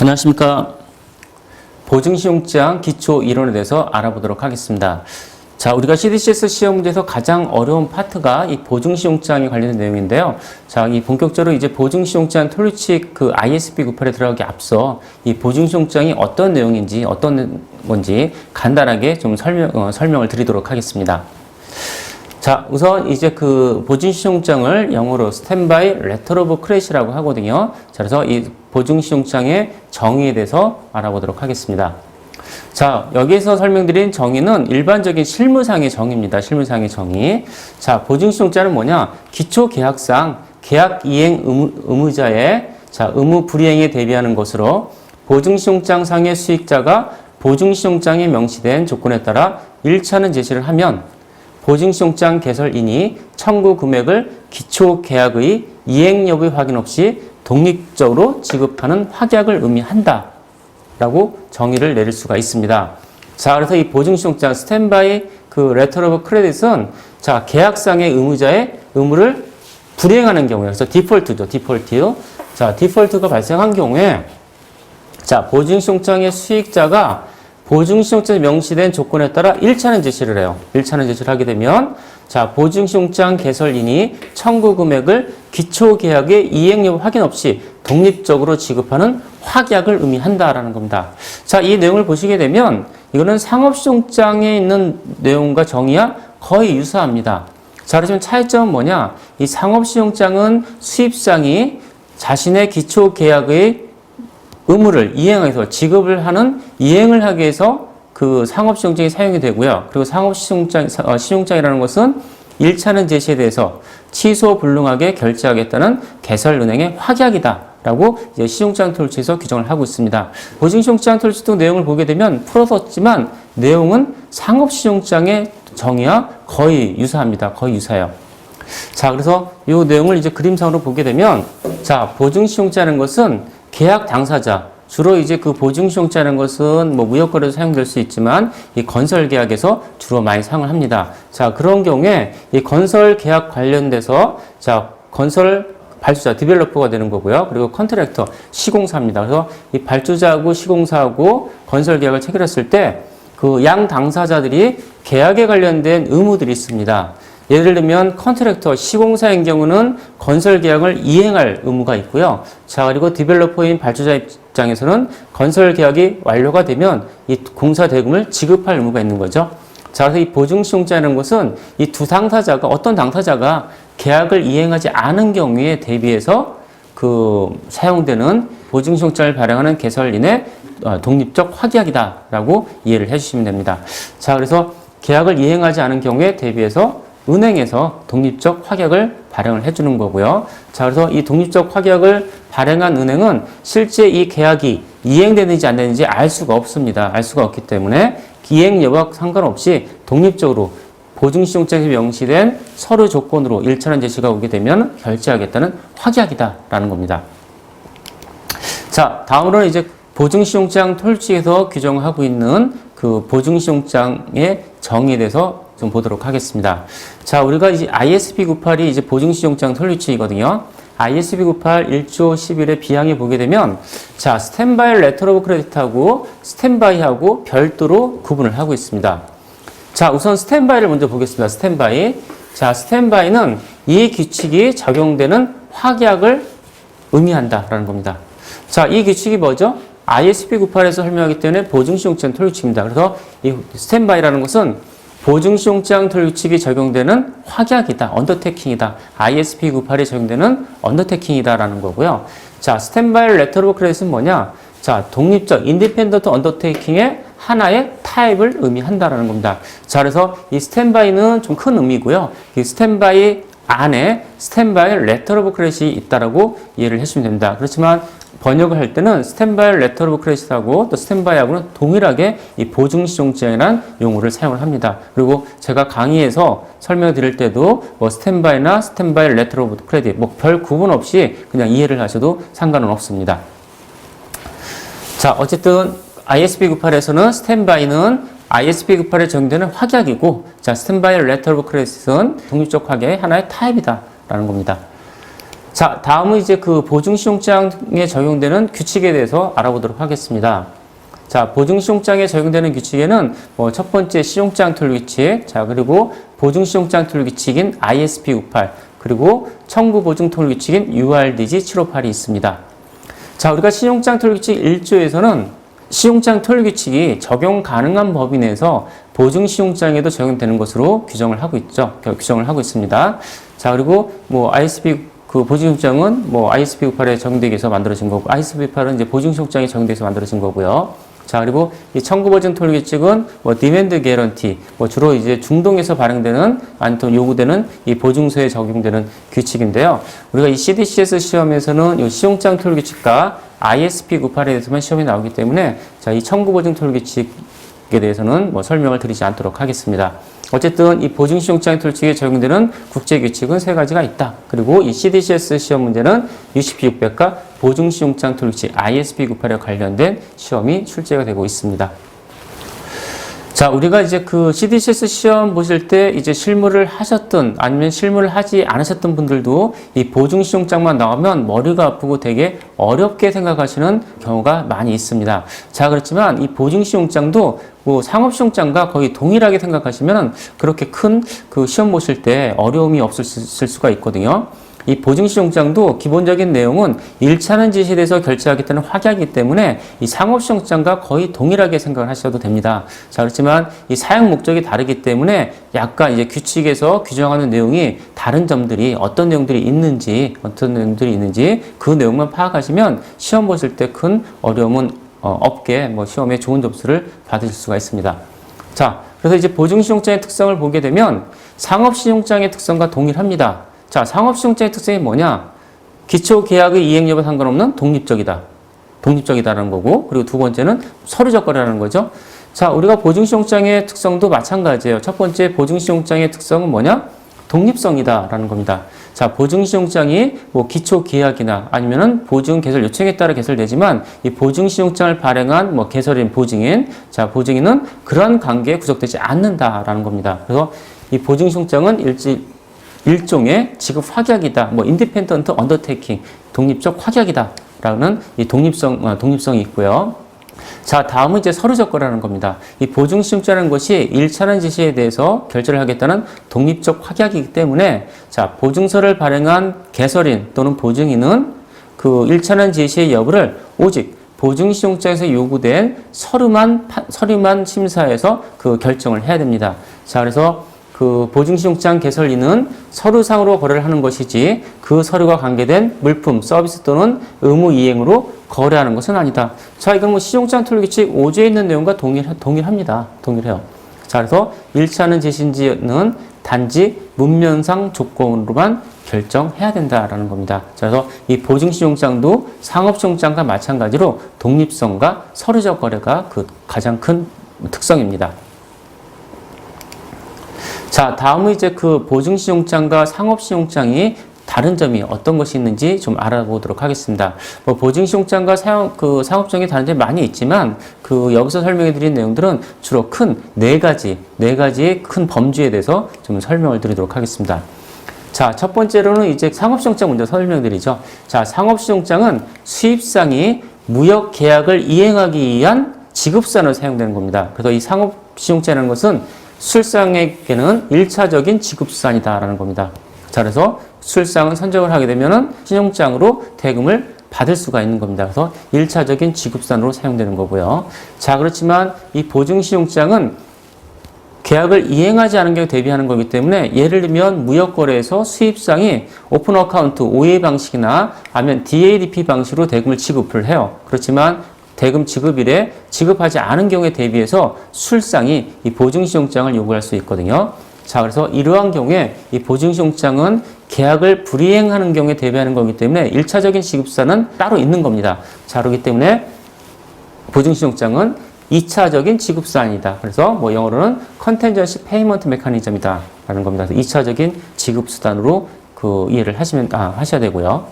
안녕하십니까. 보증시용장 기초 이론에 대해서 알아보도록 하겠습니다. 자, 우리가 CDCS 시험 문제에서 가장 어려운 파트가 이 보증시용장에 관련된 내용인데요. 자, 이 본격적으로 이제 보증시용장 토류칙 ISP 98에 들어가기 앞서 이 보증시용장이 어떤 내용인지 어떤 건지 간단하게 좀 설명을 드리도록 하겠습니다. 자, 우선 이제 보증시용장을 영어로 스탠바이 레터 오브 크레딧이라고 하거든요. 자, 그래서 이 보증시용장의 정의에 대해서 알아보도록 하겠습니다. 자, 여기에서 설명드린 정의는 일반적인 실무상의 정의입니다. 실무상의 정의. 자, 보증시용장은 뭐냐? 기초계약상 계약 이행 의무자의 의무 불이행에 대비하는 것으로 보증시용장상의 수익자가 보증시용장에 명시된 조건에 따라 일치하는 제시를 하면 보증시용장 개설인이 청구 금액을 기초계약의 이행 여부의 확인 없이 독립적으로 지급하는 확약을 의미한다 라고 정의를 내릴 수가 있습니다. 자, 그래서 이 보증시용장 스탠바이 레터 오브 크레딧은 자, 계약상의 의무자의 의무를 불이행하는 경우에, 그래서 디폴트죠. 디폴트. 자, 디폴트가 발생한 경우에 자, 보증시용장의 수익자가 보증시용장에 명시된 조건에 따라 일치하는 제시를 해요. 일치하는 제시를 하게 되면 자, 보증시용장 개설인이 청구 금액을 기초계약의 이행 여부 확인 없이 독립적으로 지급하는 확약을 의미한다라는 겁니다. 자, 이 내용을 보시게 되면 이거는 상업시용장에 있는 내용과 정의와 거의 유사합니다. 자, 그렇지만 차이점은 뭐냐? 이 상업시용장은 수입상이 자신의 기초계약의 의무를 이행해서 지급을 하는 이행을 하기 위해서 상업시용장이 사용이 되고요. 그리고 시용장이라는 것은 일치하는 제시에 대해서 취소 불능하게 결제하겠다는 개설은행의 확약이다라고 이제 시용장 토류칙에서 규정을 하고 있습니다. 보증시용장 토류칙 내용을 보게 되면 풀어뒀지만 내용은 상업시용장의 정의와 거의 유사합니다. 거의 유사해요. 자, 그래서 이 내용을 이제 그림상으로 보게 되면 자, 보증시용자라는 것은 계약 당사자, 주로 이제 보증시용자라는 것은 무역거래도 사용될 수 있지만 이 건설계약에서 주로 많이 사용을 합니다. 자, 그런 경우에 이 건설계약 관련돼서 자, 건설 발주자, 디벨로퍼가 되는 거고요. 그리고 컨트랙터, 시공사입니다. 그래서 이 발주자하고 시공사하고 건설계약을 체결했을 때 양 당사자들이 계약에 관련된 의무들이 있습니다. 예를 들면 컨트랙터, 시공사인 경우는 건설계약을 이행할 의무가 있고요. 자, 그리고 디벨로퍼인 발주자 입장에서는 건설계약이 완료가 되면 이 공사 대금을 지급할 의무가 있는 거죠. 자, 그래서 이 보증시용자라는 것은 이 두 당사자가, 어떤 당사자가 계약을 이행하지 않은 경우에 대비해서 사용되는 보증시용장을 발행하는 개설인의 독립적 확약이다라고 이해를 해주시면 됩니다. 자, 그래서 계약을 이행하지 않은 경우에 대비해서 은행에서 독립적 확약을 발행을 해주는 거고요. 자, 그래서 이 독립적 확약을 발행한 은행은 실제 이 계약이 이행되는지 안 되는지 알 수가 없습니다. 알 수가 없기 때문에 이행 여부와 상관없이 독립적으로 보증시용장에 명시된 서류 조건으로 일치하는 제시가 오게 되면 결제하겠다는 확약이다라는 겁니다. 자, 다음으로는 이제 보증시용장 토류칙에서 규정하고 있는 보증시용장의 정의에 대해서 좀 보도록 하겠습니다. 자, 우리가 이제 ISP 98이 이제 보증시용장 토류칙이거든요. ISP 98 1조 11의 B항에 보게 되면 자, 스탠바이 레터 오브 크레딧하고 스탠바이하고 별도로 구분을 하고 있습니다. 자, 우선 스탠바이를 먼저 보겠습니다. 스탠바이. 자, 스탠바이는 이 규칙이 적용되는 확약을 의미한다라는 겁니다. 자, 이 규칙이 뭐죠? ISP 98에서 설명하기 때문에 보증시용장 토류칙입니다. 그래서 이 스탠바이라는 것은 보증시용장 토류칙이 적용되는 확약이다, 언더테킹이다. ISP 98에 적용되는 언더테킹이다라는 거고요. 자, 스탠바이 레터 오브 크레딧은 뭐냐? 자, 독립적, 인디펜던트 언더테킹의 하나의 타입을 의미한다라는 겁니다. 자, 그래서 이 스탠바이는 좀 큰 의미고요. 이 스탠바이 안에 스탠바이 레터 오브 크레딧이 있다라고 이해를 해주시면 됩니다. 그렇지만 번역을 할 때는 스탠바이 레터 오브 크레딧하고 또 스탠바이하고는 동일하게 이 보증시용장이라는 용어를 사용을 합니다. 그리고 제가 강의에서 설명드릴 때도 스탠바이나 스탠바이 레터 오브 크레딧 별 구분 없이 그냥 이해를 하셔도 상관은 없습니다. 자, 어쨌든 ISP 98에서는 스탠바이는 ISP 98에 적용되는 확약이고, 자, 스탠바이 레터 오브 크레딧은 독립적 확약의 하나의 타입이다라는 겁니다. 자, 다음은 이제 그 보증시용장에 적용되는 규칙에 대해서 알아보도록 하겠습니다. 자, 보증시용장에 적용되는 규칙에는 첫 번째 시용장 통일규칙, 자, 그리고 보증시용장 통일규칙인 ISP 98, 그리고 청구보증 통일규칙인 URDG 758이 있습니다. 자, 우리가 시용장 통일규칙 1조에서는 시용장 통일규칙이 적용 가능한 범위 내에서 보증시용장에도 적용되는 것으로 규정을 하고 있죠. 규정을 하고 있습니다. 자, 그리고 ISP 그 보증시용장은 ISP 98에 적용되기 위해서 만들어진 거고, ISP 98은 이제 보증시용장에 적용되기 위해서 만들어진 거고요. 자, 그리고 이 청구보증 통일규칙은 디맨드 개런티, 주로 이제 중동에서 발행되는, 아니면 요구되는 이 보증서에 적용되는 규칙인데요. 우리가 이 CDCS 시험에서는 이 시용장 통일규칙과 ISP 98에 대해서만 시험이 나오기 때문에, 자, 이 청구보증 통일규칙에 대해서는 설명을 드리지 않도록 하겠습니다. 어쨌든 이 보증시용장 통일규칙에 적용되는 국제규칙은 세 가지가 있다. 그리고 이 CDCS 시험 문제는 UCP 600과 보증시용장 통일규칙 ISP 98에 관련된 시험이 출제가 되고 있습니다. 자, 우리가 이제 그 CDCS 시험 보실 때 이제 실무를 하셨든 아니면 실무를 하지 않으셨던 분들도 이 보증시용장만 나오면 머리가 아프고 되게 어렵게 생각하시는 경우가 많이 있습니다. 자, 그렇지만 이 보증시용장도 상업시용장과 거의 동일하게 생각하시면 그렇게 큰 그 시험 보실 때 어려움이 없을 수가 있거든요. 이 보증시용장도 기본적인 내용은 1차는 지시에 대해서 결제하겠다는 확약이기 때문에 이 상업시용장과 거의 동일하게 생각을 하셔도 됩니다. 자, 그렇지만 이 사용 목적이 다르기 때문에 약간 이제 규칙에서 규정하는 내용이 다른 점들이 어떤 내용들이 있는지 그 내용만 파악하시면 시험 보실 때 큰 어려움은 없게 시험에 좋은 점수를 받으실 수가 있습니다. 자, 그래서 이제 보증시용장의 특성을 보게 되면 상업시용장의 특성과 동일합니다. 자, 상업시용장의 특성이 뭐냐? 기초계약의 이행 여부와 상관없는 독립적이다. 독립적이다라는 거고, 그리고 두 번째는 서류적 거래라는 거죠. 자, 우리가 보증시용장의 특성도 마찬가지예요. 첫 번째 보증시용장의 특성은 뭐냐? 독립성이다라는 겁니다. 자, 보증시용장이 기초계약이나 아니면은 보증 개설 요청에 따라 개설되지만 이 보증시용장을 발행한 개설인 보증인, 자, 보증인은 그러한 관계에 구속되지 않는다라는 겁니다. 그래서 이 보증시용장은 일종의 지급 확약이다. 인디펜던트 언더테이킹, 독립적 확약이다라는 이 독립성이 있고요. 자, 다음은 이제 서류적 거래라는 겁니다. 이 보증시용장이라는 것이 1차는 지시에 대해서 결제를 하겠다는 독립적 확약이기 때문에, 자, 보증서를 발행한 개설인 또는 보증인은 그 1차는 지시의 여부를 오직 보증시용장에서 요구된 서류만 심사해서 그 결정을 해야 됩니다. 자, 그래서 그 보증시용장 개설인은 서류상으로 거래를 하는 것이지 그 서류가 관계된 물품, 서비스 또는 의무 이행으로 거래하는 것은 아니다. 자, 이건 시용장 통일규칙 5조에 있는 내용과 동일합니다. 동일해요. 자, 그래서 1차는 지시인지는 단지 문면상 조건으로만 결정해야 된다라는 겁니다. 자, 그래서 이 보증시용장도 상업시용장과 마찬가지로 독립성과 서류적 거래가 그 가장 큰 특성입니다. 자, 다음은 이제 그 보증시용장과 상업시용장이 다른 점이 어떤 것이 있는지 좀 알아보도록 하겠습니다. 보증시용장과 상업시용장이 다른 점이 많이 있지만 여기서 설명해 드린 내용들은 주로 큰 네 가지의 큰 범주에 대해서 좀 설명을 드리도록 하겠습니다. 자, 첫 번째로는 이제 상업시용장 먼저 설명드리죠. 자, 상업시용장은 수입상이 무역 계약을 이행하기 위한 지급산으로 사용되는 겁니다. 그래서 이 상업시용장이라는 것은 수출상에게는 1차적인 지급수단이다라는 겁니다. 자, 그래서 수출상을 선적을 하게 되면은 신용장으로 대금을 받을 수가 있는 겁니다. 그래서 1차적인 지급수단으로 사용되는 거고요. 자, 그렇지만 이 보증시용장은 계약을 이행하지 않은 경우에 대비하는 거기 때문에, 예를 들면 무역거래에서 수입상이 오픈 어카운트 OA 방식이나 아니면 DADP 방식으로 대금을 지급을 해요. 그렇지만 대금 지급일에 지급하지 않은 경우에 대비해서 수출상이 이 보증시용장을 요구할 수 있거든요. 자, 그래서 이러한 경우에 이 보증시용장은 계약을 불이행하는 경우에 대비하는 거기 때문에 1차적인 지급사는 따로 있는 겁니다. 자, 그렇기 때문에 보증시용장은 2차적인 지급수단이다. 그래서 영어로는 컨텐전시 페이먼트 메커니즘이다 라는 겁니다. 그래서 2차적인 지급수단으로 이해를 하셔야 되고요.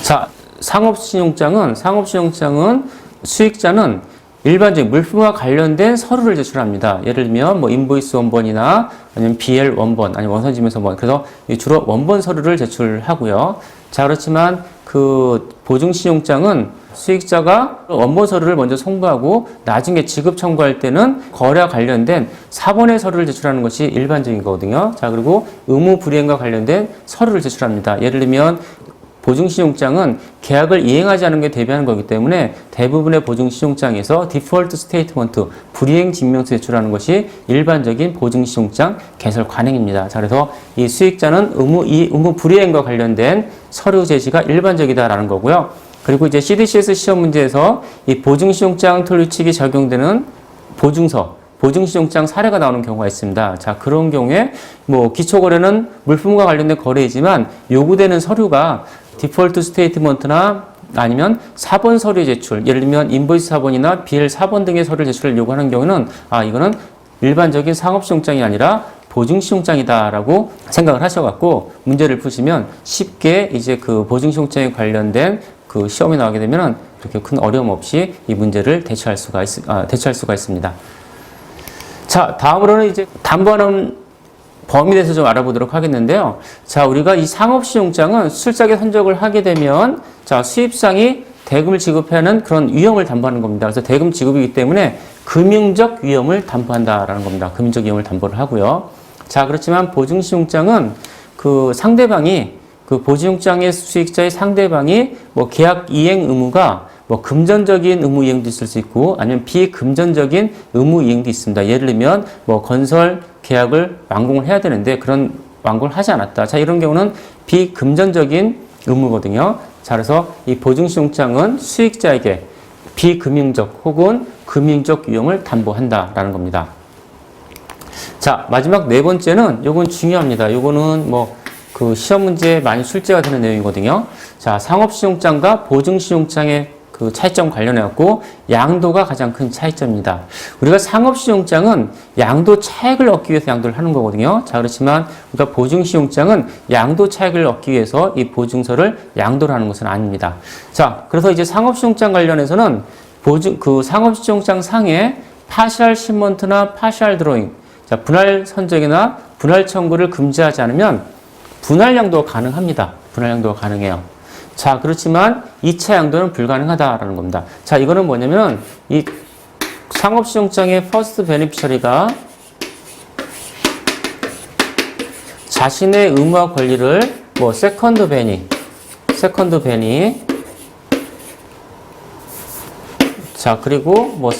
자, 상업신용장은 수익자는 일반적인 물품과 관련된 서류를 제출합니다. 예를 들면 뭐 인보이스 원본이나 아니면 BL 원본, 아니면 원선지명서 원본. 그래서 주로 원본 서류를 제출하고요. 자, 그렇지만 그 보증신용장은 수익자가 원본 서류를 먼저 송부하고 나중에 지급 청구할 때는 거래와 관련된 사본의 서류를 제출하는 것이 일반적인 거거든요. 자, 그리고 의무 불이행과 관련된 서류를 제출합니다. 예를 들면 보증신용장은 계약을 이행하지 않은 게 대비하는 거기 때문에 대부분의 보증신용장에서 디폴트 스테이트먼트, 불이행 증명서 제출하는 것이 일반적인 보증신용장 개설 관행입니다. 자, 그래서 이 수익자는 의무 불이행과 관련된 서류 제시가 일반적이다라는 거고요. 그리고 이제 CDCS 시험 문제에서 이 보증신용장 토류칙이 적용되는 보증신용장 사례가 나오는 경우가 있습니다. 자, 그런 경우에 뭐 기초거래는 물품과 관련된 거래이지만 요구되는 서류가 디폴트 스테이트먼트나 아니면 사본 서류 제출, 예를 들면 인보이스 사본이나 BL 사본 등의 서류 제출을 요구하는 경우는 이거는 일반적인 상업시용장이 아니라 보증시용장이다라고 생각을 하셔갖고 문제를 푸시면 쉽게 이제 그 보증시용장에 관련된 그 시험이 나오게 되면은 그렇게 큰 어려움 없이 이 문제를 대처할 수가 있습니다. 자, 다음으로는 이제 담보하는 범위에 대해서 좀 알아보도록 하겠는데요. 자, 우리가 이 상업시용장은 수출자에게 선적을 하게 되면 자, 수입상이 대금을 지급하는 그런 위험을 담보하는 겁니다. 그래서 대금 지급이기 때문에 금융적 위험을 담보한다라는 겁니다. 금융적 위험을 담보를 하고요. 자, 그렇지만 보증시용장은 그 상대방이 그 보증시용장의 수익자의 상대방이 뭐 계약 이행 의무가 뭐 금전적인 의무 이행도 있을 수 있고 아니면 비금전적인 의무 이행도 있습니다. 예를 들면 뭐 건설 계약을 완공을 해야 되는데 그런 완공을 하지 않았다. 자, 이런 경우는 비금전적인 의무거든요. 자, 그래서 이 보증시용장은 수익자에게 비금융적 혹은 금융적 위험을 담보한다라는 겁니다. 자, 마지막 네 번째는 요건 중요합니다. 요거는 뭐 그 시험 문제에 많이 출제가 되는 내용이거든요. 자, 상업시용장과 보증시용장의 그 차이점 관련해 갖고 양도가 가장 큰 차이점입니다. 우리가 상업시용장은 양도 차익을 얻기 위해서 양도를 하는 거거든요. 자, 그렇지만 우리가 보증시용장은 양도 차익을 얻기 위해서 이 보증서를 양도를 하는 것은 아닙니다. 자, 그래서 이제 상업시용장 관련해서는 그 상업시용장 상에 파셜 시먼트나 파셜 드로잉, 자, 분할 선적이나 분할 청구를 금지하지 않으면 분할 양도가 가능합니다. 분할 양도가 가능해요. 자, 그렇지만 2차 양도는 불가능하다라는 겁니다. 자, 이거는 뭐냐면 이 상업시용장의 퍼스트 베네피셔리가 자신의 의무와 권리를 뭐 세컨드 베니 자, 그리고 뭐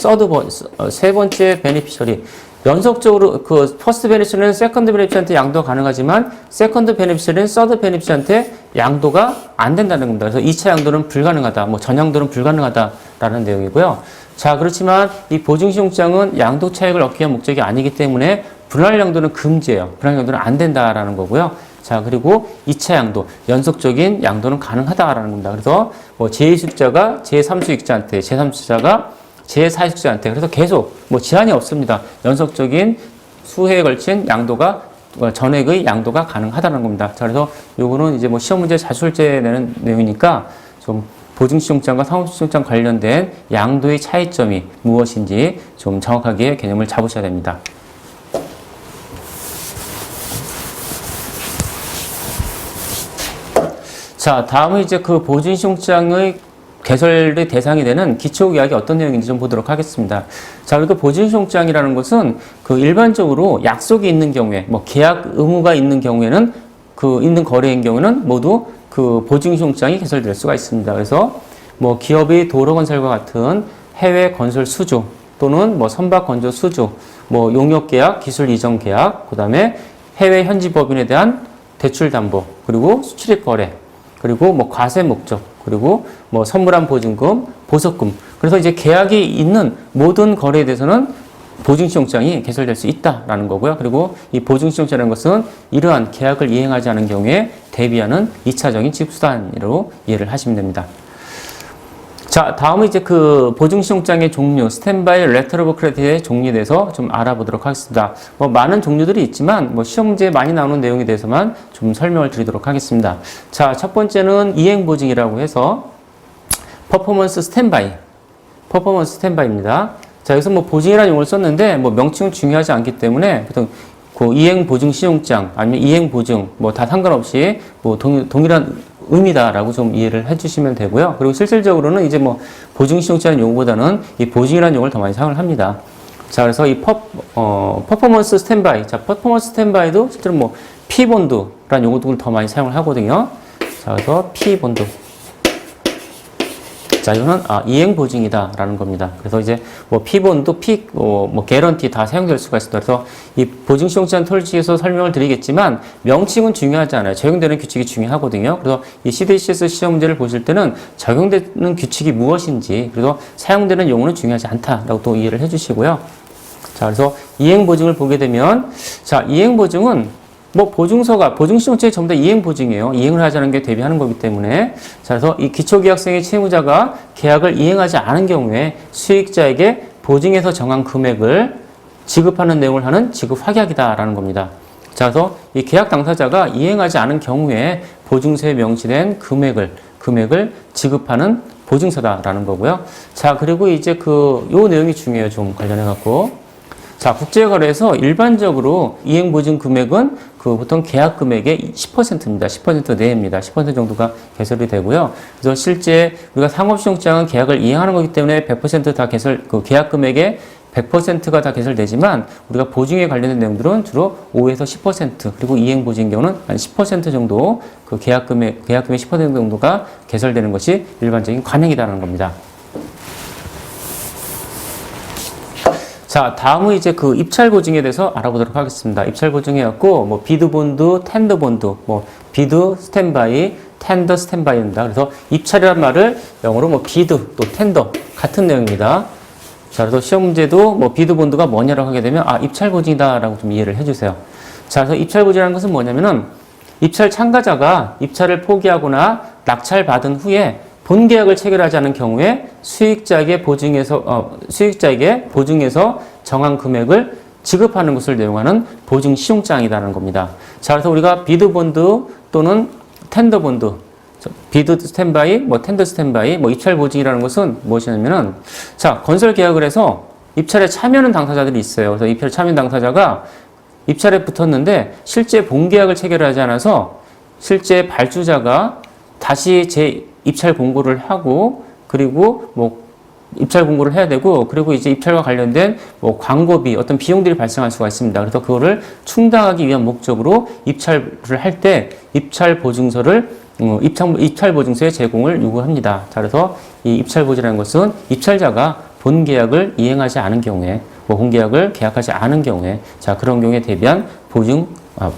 세 번째 베네피셔리 연속적으로 그 퍼스트 베네피셔리는 세컨드 베네피셔리한테 양도가 가능하지만 세컨드 베네피셔리는 서드 베네피셔리한테 양도가 안 된다는 겁니다. 그래서 2차 양도는 불가능하다. 뭐 전양도는 불가능하다라는 내용이고요. 자, 그렇지만 이 보증시용장은 양도 차익을 얻기 위한 목적이 아니기 때문에 분할 양도는 금지예요. 분할 양도는 안 된다라는 거고요. 자, 그리고 2차 양도, 연속적인 양도는 가능하다라는 겁니다. 그래서 뭐 제2수익자가 제3수익자한테, 제3수익자가 제4수익자한테 그래서 계속 뭐 제한이 없습니다. 연속적인 수회에 걸친 양도가 전액의 양도가 가능하다는 겁니다. 자, 그래서 요거는 이제 뭐 시험 문제 자주 출제되는 내용이니까 좀 보증시용장과 상업시용장 관련된 양도의 차이점이 무엇인지 좀 정확하게 개념을 잡으셔야 됩니다. 자, 다음은 이제 그 보증시용장의 개설의 대상이 되는 기초계약이 어떤 내용인지 좀 보도록 하겠습니다. 자, 그리고 보증시용장이라는 것은 그 일반적으로 약속이 있는 경우에, 뭐 계약 의무가 있는 경우에는 그 있는 거래인 경우는 모두 그 보증시용장이 개설될 수가 있습니다. 그래서 뭐 기업의 도로건설과 같은 해외 건설 수주 또는 뭐 선박 건조 수주, 뭐 용역계약, 기술 이전 계약, 그다음에 해외 현지 법인에 대한 대출 담보, 그리고 수출입 거래, 그리고 뭐 과세 목적, 그리고 뭐 선물한 보증금, 보석금. 그래서 이제 계약이 있는 모든 거래에 대해서는 보증시용장이 개설될 수 있다라는 거고요. 그리고 이 보증시용장이라는 것은 이러한 계약을 이행하지 않은 경우에 대비하는 2차적인 지급수단으로 이해를 하시면 됩니다. 자, 다음은 이제 그 보증시용장의 종류, 스탠바이 레터 오브 크레딧의 종류에 대해서 좀 알아보도록 하겠습니다. 뭐 많은 종류들이 있지만 뭐 시험 문제에 많이 나오는 내용에 대해서만 좀 설명을 드리도록 하겠습니다. 자, 첫 번째는 이행보증이라고 해서 퍼포먼스 스탠바이. 퍼포먼스 스탠바이입니다. 자, 여기서 뭐 보증이라는 용어를 썼는데 뭐 명칭은 중요하지 않기 때문에 보통 그 이행 보증 시용장 아니면 이행 보증 뭐 다 상관없이 뭐 동일한 의미다라고 좀 이해를 해주시면 되고요. 그리고 실질적으로는 이제 뭐 보증 시용장이라는 용어보다는 이 보증이라는 용어를 더 많이 사용을 합니다. 자, 그래서 이 퍼포먼스 스탠바이. 자, 퍼포먼스 스탠바이도 실제로 뭐 P본드라는 용어들을 더 많이 사용을 하거든요. 자, 그래서 P본드. 자, 이거는 이행 보증이다라는 겁니다. 그래서 이제 뭐 P본드, 뭐 개런티 다 사용될 수가 있습니다. 그래서 이 보증 시용장 톨칙에서 설명을 드리겠지만 명칭은 중요하지 않아요. 적용되는 규칙이 중요하거든요. 그래서 이 CDCS 시험 문제를 보실 때는 적용되는 규칙이 무엇인지, 그래서 사용되는 용어는 중요하지 않다라고 또 이해를 해주시고요. 자, 그래서 이행 보증을 보게 되면, 자, 이행 보증은 뭐 보증서가 보증시용장이 전부 다 이행 보증이에요. 이행을 하자는 게 대비하는 거기 때문에. 자, 그래서 이 기초계약성의 채무자가 계약을 이행하지 않은 경우에 수익자에게 보증에서 정한 금액을 지급하는 내용을 하는 지급 확약이다라는 겁니다. 자, 그래서 이 계약 당사자가 이행하지 않은 경우에 보증서에 명시된 금액을 지급하는 보증서다라는 거고요. 자, 그리고 이제 요 내용이 중요해요. 좀 관련해 갖고. 자, 국제거래에서 일반적으로 이행보증 금액은 보통 계약 금액의 10%입니다. 10% 내입니다. 10% 정도가 개설이 되고요. 그래서 실제 우리가 상업시용장은 계약을 이행하는 거기 때문에 100% 다 계약 금액의 100%가 다 개설되지만 우리가 보증에 관련된 내용들은 주로 5에서 10% 그리고 이행보증 경우는 한 10% 정도 계약금의 10% 정도가 개설되는 것이 일반적인 관행이라는 겁니다. 자, 다음은 이제 입찰 보증에 대해서 알아보도록 하겠습니다. 입찰 보증해 갖고 뭐 비드 본드, 텐더 본드, 뭐 비드 스탠바이, 텐더 스탠바이입니다. 그래서 입찰이란 말을 영어로 뭐 비드 또 텐더 같은 내용입니다. 자, 그래서 시험 문제도 뭐 비드 본드가 뭐냐라고 하게 되면 입찰 보증이다라고 좀 이해를 해 주세요. 자, 그래서 입찰 보증이라는 것은 뭐냐면은 입찰 참가자가 입찰을 포기하거나 낙찰받은 후에 본 계약을 체결하지 않은 경우에 수익자에게 보증에서 정한 금액을 지급하는 것을 내용하는 보증 시용장이라는 겁니다. 자, 그래서 우리가 비드 본드 또는 텐더 본드, 비드 스탠바이, 뭐 텐더 스탠바이, 뭐 입찰 보증이라는 것은 무엇이냐면은, 자, 건설 계약을 해서 입찰에 참여하는 당사자들이 있어요. 그래서 입찰에 참여한 당사자가 입찰에 붙었는데 실제 본 계약을 체결하지 않아서 실제 발주자가 다시 입찰 공고를 하고, 그리고 뭐 입찰 공고를 해야 되고, 그리고 이제 입찰과 관련된 뭐 광고비, 어떤 비용들이 발생할 수가 있습니다. 그래서 그거를 충당하기 위한 목적으로 입찰을 할 때 입찰 보증서를 입찰 보증서의 제공을 요구합니다. 자, 그래서 이 입찰 보증이라는 것은 입찰자가 본 계약을 이행하지 않은 경우에, 뭐 본 계약을 계약하지 않은 경우에, 자, 그런 경우에 대비한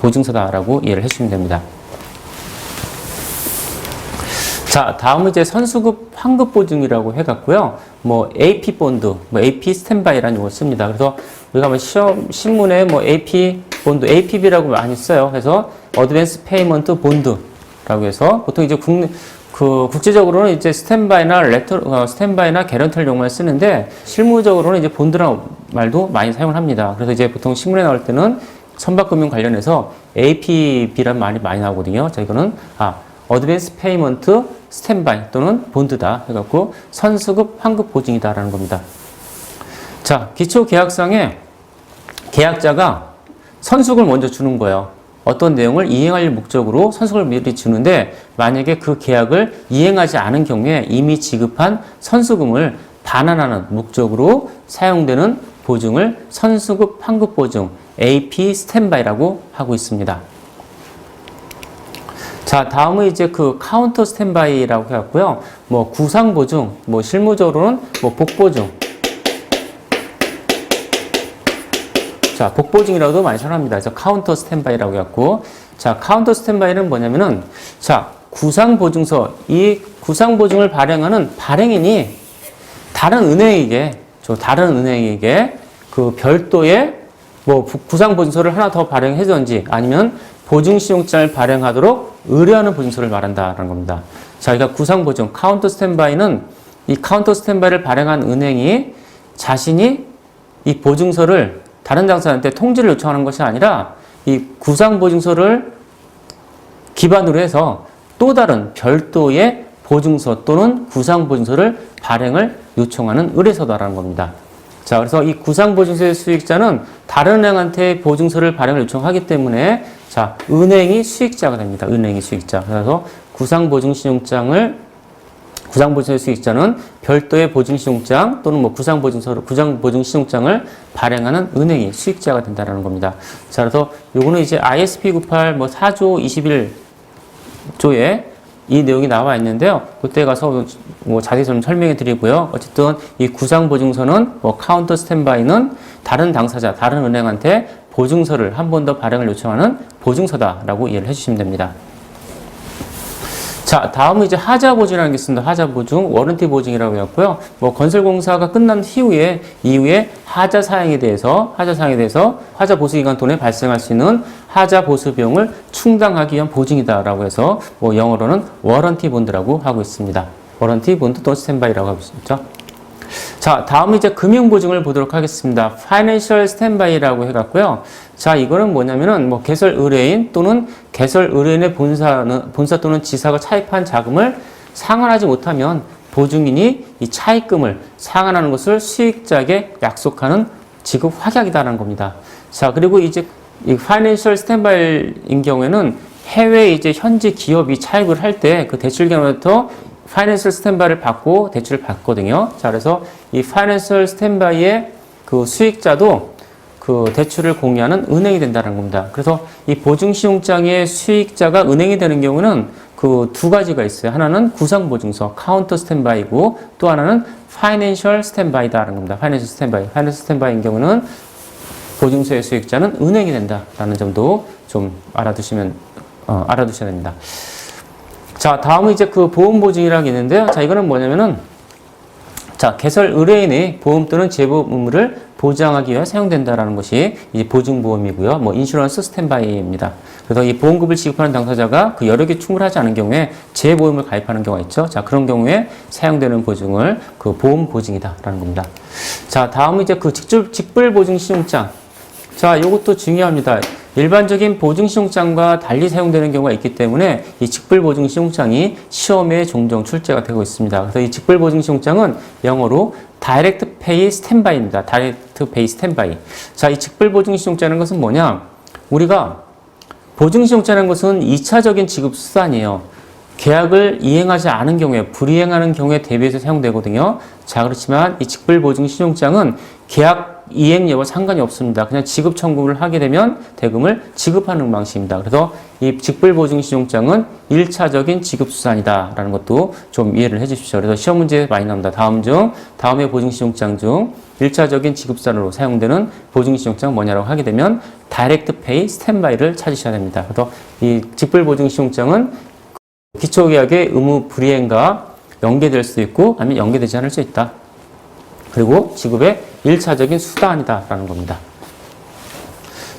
보증서다라고 이해를 해주시면 됩니다. 자, 다음은 이제 선수급 환급 보증이라고 해갖고요. 뭐 AP 본드, 뭐 AP 스탠바이라는 용어를 씁니다. 그래서 우리가 뭐 신문에 뭐 AP 본드, APB라고 많이 써요. 그래서 어드밴스 페이먼트 본드라고 해서 보통 이제 국제적으로는 이제 스탠바이나 개런털 용어를 쓰는데 실무적으로는 이제 본드라는 말도 많이 사용을 합니다. 그래서 이제 보통 신문에 나올 때는 선박금융 관련해서 APB라는 말이 많이 나오거든요. 자, 이거는 어드밴스 페이먼트 스탠바이 또는 본드다 해갖고 선수급 환급 보증이다라는 겁니다. 자, 기초 계약상에 계약자가 선수급을 먼저 주는 거예요. 어떤 내용을 이행할 목적으로 선수급을 미리 주는데 만약에 그 계약을 이행하지 않은 경우에 이미 지급한 선수금을 반환하는 목적으로 사용되는 보증을 선수급 환급 보증 AP 스탠바이라고 하고 있습니다. 자, 다음은 이제 카운터 스탠바이라고 해갖고요. 뭐 구상보증, 뭐 실무적으로는 뭐 복보증. 자, 복보증이라고도 많이 사용합니다. 그래서 카운터 스탠바이라고 해갖고. 자, 카운터 스탠바이는 뭐냐면은, 자, 구상보증서, 이 구상보증을 발행하는 발행인이 다른 은행에게 별도의 뭐 구상보증서를 하나 더 발행해주든지 아니면 보증시용장을 발행하도록 의뢰하는 보증서를 말한다라는 겁니다. 자, 그러니까 구상보증, 카운터 스탠바이는 이 카운터 스탠바이를 발행한 은행이 자신이 이 보증서를 다른 당사자한테 통지를 요청하는 것이 아니라 이 구상보증서를 기반으로 해서 또 다른 별도의 보증서 또는 구상보증서를 발행을 요청하는 의뢰서다라는 겁니다. 자, 그래서 이 구상보증서의 수익자는 다른 은행한테 보증서를 발행을 요청하기 때문에 자, 은행이 수익자가 됩니다. 은행이 수익자. 그래서 구상보증서의 수익자는 별도의 보증신용장 또는 뭐 구상보증신용장을 발행하는 은행이 수익자가 된다는 겁니다. 자, 그래서 요거는 이제 ISP 98 뭐 4조 21조에 이 내용이 나와 있는데요. 그때 가서 뭐 자세히 좀 설명해 드리고요. 어쨌든 이 구상보증서는 뭐 카운터 스탠바이는 다른 당사자, 다른 은행한테 보증서를 한 번 더 발행을 요청하는 보증서다라고 이해를 해주시면 됩니다. 자, 다음은 이제 하자보증이라는 게 있습니다. 하자보증, 워런티 보증이라고 했고요. 뭐 건설공사가 끝난 이후에 하자 사양에 대해서 하자 보수 기간 동안에 발생할 수 있는 하자 보수 비용을 충당하기 위한 보증이다라고 해서 뭐 영어로는 워런티 본드라고 하고 있습니다. 워런티 본드 또는 스탠바이라고 하고 있죠. 자, 다음은 이제 금융보증을 보도록 하겠습니다. Financial Standby라고 해갖고요. 자, 이거는 뭐냐면은 뭐 개설 의뢰인 또는 개설 의뢰인의 본사 또는 지사가 차입한 자금을 상환하지 못하면 보증인이 이 차입금을 상환하는 것을 수익자에게 약속하는 지급 확약이다라는 겁니다. 자, 그리고 이제 이 Financial Standby인 경우에는 해외 이제 현지 기업이 차입을 할 때 그 대출 기관부터 파이낸셜 스탠바이를 받고 대출을 받거든요. 자, 그래서 이 파이낸셜 스탠바이의 그 수익자도 그 대출을 공유하는 은행이 된다는 겁니다. 그래서 이 보증신용장의 수익자가 은행이 되는 경우는 그 두 가지가 있어요. 하나는 구상보증서, 카운터 스탠바이고 또 하나는 파이낸셜 스탠바이다라는 겁니다. 파이낸셜 스탠바이인 경우는 보증서의 수익자는 은행이 된다라는 점도 좀 알아두셔야 됩니다. 자, 다음은 이제 그 보험보증이라는 게 있는데요. 자, 이거는 뭐냐면은, 자, 개설 의뢰인의 보험 또는 제보험 의무를 보장하기 위해 사용된다라는 것이 이제 보증보험이고요. 뭐, 인슈런스 스탠바이입니다. 그래서 이 보험급을 지급하는 당사자가 그 여력이 충분하지 않은 경우에 재보험을 가입하는 경우가 있죠. 자, 그런 경우에 사용되는 보증을 그 보험보증이다라는 겁니다. 자, 다음은 이제 그 직불보증신용장. 자, 이것도 중요합니다. 일반적인 보증신용장과 달리 사용되는 경우가 있기 때문에 이 직불보증신용장이 시험에 종종 출제가 되고 있습니다. 그래서 이 직불보증신용장은 영어로 Direct Pay Standby입니다. Direct Pay Standby. 자, 이 직불보증신용장이라는 것은 뭐냐? 우리가 보증신용장이라는 것은 2차적인 지급 수단이에요. 계약을 이행하지 않은 경우에, 불이행하는 경우에 대비해서 사용되거든요. 자, 그렇지만 이 직불보증신용장은 계약 이행 여부와 상관이 없습니다. 그냥 지급 청구를 하게 되면 대금을 지급하는 방식입니다. 그래서 이 직불보증신용장은 1차적인 지급수단이다 라는 것도 좀 이해를 해 주십시오. 그래서 시험 문제에 많이 나옵니다. 다음의 보증신용장 중 1차적인 지급수단으로 사용되는 보증신용장 뭐냐라고 하게 되면 다이렉트 페이 스탠바이를 찾으셔야 됩니다. 그래서 이 직불보증신용장은 기초계약의 의무 불이행과 연계될 수 있고 아니면 연계되지 않을 수 있다. 그리고 지급의 1차적인 수단이다라는 겁니다.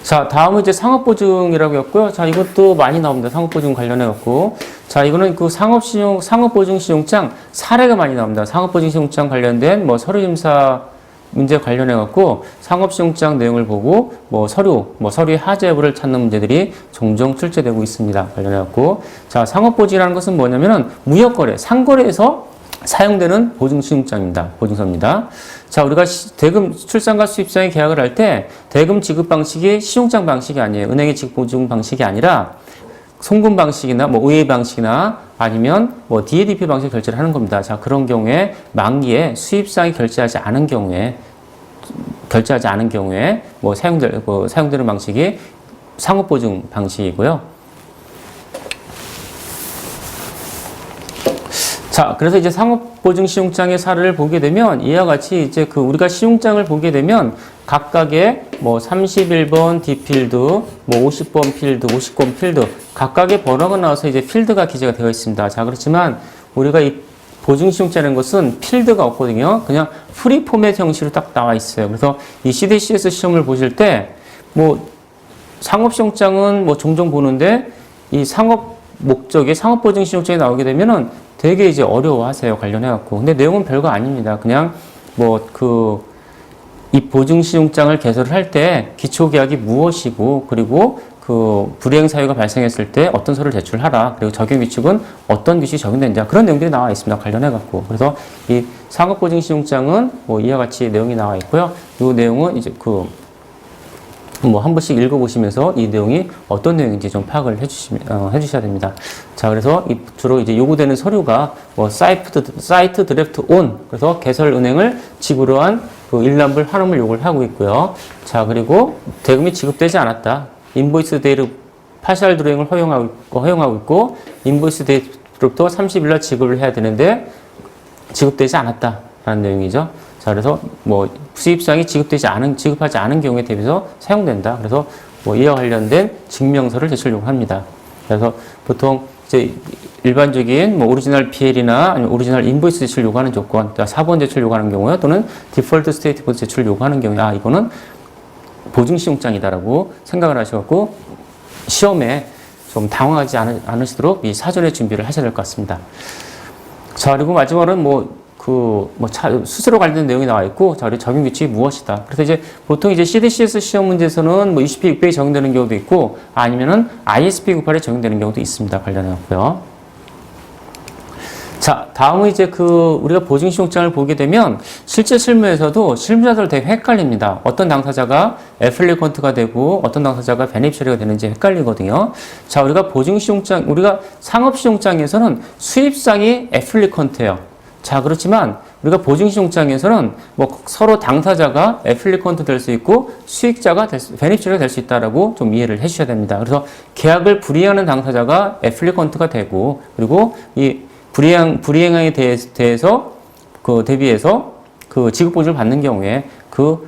자, 다음은 이제 상업보증이라고 했고요. 자, 이것도 많이 나옵니다. 상업보증 관련해갖고. 자, 이거는 그 상업보증신용장 사례가 많이 나옵니다. 상업보증신용장 관련된 뭐 서류심사 문제 관련해갖고 상업신용장 내용을 보고 뭐 서류의 하자 여부를 찾는 문제들이 종종 출제되고 있습니다. 관련해갖고. 자, 상업보증이라는 것은 뭐냐면은 무역거래, 상거래에서 사용되는 보증신용장입니다. 보증서입니다. 자, 우리가 대금 출산과 수입장의 계약을 할 때 대금 지급 방식이 신용장 방식이 아니에요. 은행의 지급 보증 방식이 아니라 송금 방식이나 뭐 의회 방식이나 아니면 뭐 DADP 방식 결제를 하는 겁니다. 자, 그런 경우에 만기에 수입상이 결제하지 않은 경우에 뭐 사용되는 방식이 상업보증 방식이고요. 자, 그래서 이제 상업보증신용장의 사례를 보게 되면 이와 같이 이제 그 우리가 신용장을 보게 되면 각각의 뭐 31번 D필드, 뭐 50번 필드, 50번 필드 각각의 번호가 나와서 이제 필드가 기재가 되어 있습니다. 자, 그렇지만 우리가 이 보증신용장이라는 것은 필드가 없거든요. 그냥 프리 포맷 형식으로 딱 나와 있어요. 그래서 이 CDCS 시험을 보실 때 뭐 상업신용장은 뭐 종종 보는데 이 상업 목적의 상업보증신용장이 나오게 되면은 되게 이제 어려워하세요. 관련해갖고. 근데 내용은 별거 아닙니다. 그냥 이 보증신용장을 개설을 할 때 기초계약이 무엇이고, 그리고 그 불이행 사유가 발생했을 때 어떤 서류를 제출하라. 그리고 적용 규칙은 어떤 규칙이 적용되는지 그런 내용들이 나와 있습니다. 관련해 갖고. 그래서 이 상업보증시용장은 뭐 이와 같이 내용이 나와 있고요. 이 내용은 이제 뭐 한 번씩 읽어보시면서 이 내용이 어떤 내용인지 좀 파악을 해주셔야 됩니다. 자, 그래서 주로 이제 요구되는 서류가 뭐 사이트 드래프트 온, 그래서 개설은행을 지구로 한 그 일람불 환원을 요구를 하고 있고요. 자, 그리고 대금이 지급되지 않았다. 인보이스 데이로 파셜 드로잉을 허용하고 있고, 인보이스 데이로부터 30일날 지급을 해야 되는데 지급되지 않았다라는 내용이죠. 자, 그래서 뭐 수입상이 지급하지 않은 경우에 대비해서 사용된다. 그래서 뭐 이와 관련된 증명서를 제출 요구합니다. 그래서 보통 이제 일반적인 뭐 오리지널 PL이나 아니면 오리지널 인보이스 제출 요구하는 조건, 사본 제출 요구하는 경우에 또는 디폴트 스테이트먼트 제출 요구하는 경우에 이거는 보증시용장이다라고 생각을 하셔갖고 시험에 좀 당황하지 않으시도록 이 사전에 준비를 하셔야 될 것 같습니다. 자, 그리고 마지막으로는 수수료 관련된 내용이 나와 있고, 자, 그리고 적용 규칙이 무엇이다. 그래서 이제 보통 이제 CDCS 시험 문제에서는 뭐 20회, 600이 적용되는 경우도 있고, 아니면은 ISP 98에 적용되는 경우도 있습니다. 관련해갖고요. 자, 다음은 이제 우리가 보증시용장을 보게 되면 실제 실무에서도 실무자들 되게 헷갈립니다. 어떤 당사자가 애플리컨트가 되고 어떤 당사자가 베네피셔리가 되는지 헷갈리거든요. 자, 우리가 상업시용장에서는 수입상이 애플리컨트예요. 자, 그렇지만 우리가 보증시용장에서는 뭐 서로 당사자가 애플리컨트 될 수 있고 수익자가 베네피셔리가 될 수 있다라고 좀 이해를 해주셔야 됩니다. 그래서 계약을 불이행하는 당사자가 애플리컨트가 되고, 그리고 이 불이행에 대해서 대비해서 지급 보증을 받는 경우에